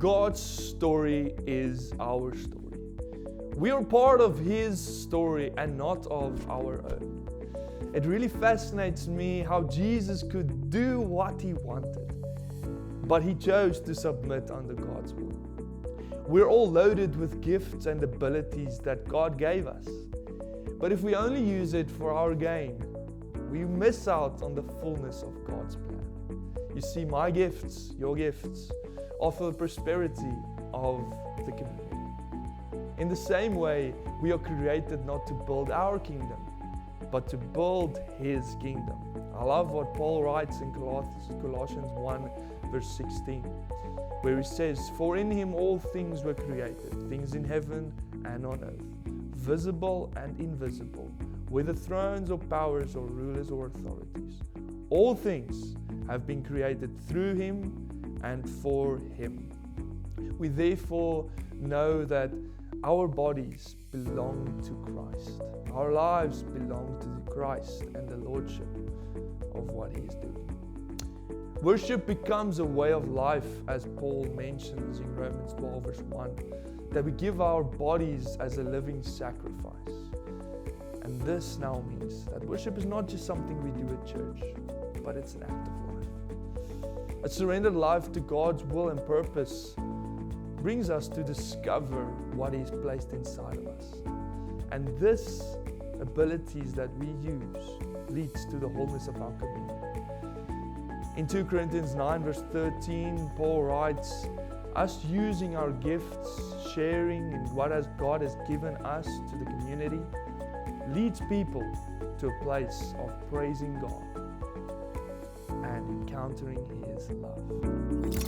God's story is our story. We are part of His story and not of our own. It really fascinates me how Jesus could do what He wanted, but He chose to submit under God's will. We're all loaded with gifts and abilities that God gave us. But if we only use it for our gain, we miss out on the fullness of God's plan. You see, my gifts, your gifts, are for the prosperity of the community. In the same way, we are created not to build our kingdom, but to build His kingdom. I love what Paul writes in Colossians 1 verse 16, where he says, "For in Him all things were created, things in heaven and on earth, visible and invisible, whether thrones or powers or rulers or authorities. All things have been created through Him and for Him." We therefore know that our bodies belong to Christ. Our lives belong to Christ and the Lordship of what He is doing. Worship becomes a way of life, as Paul mentions in Romans 12 verse 1, that we give our bodies as a living sacrifice. And this now means that worship is not just something we do at church, but it's an act of life. A surrendered life to God's will and purpose brings us to discover what He's placed inside of us. And this abilities that we use leads to the wholeness of our community. In 2 Corinthians 9 verse 13, Paul writes, us using our gifts, sharing in what God has given us to the community, leads people to a place of praising God and encountering His love.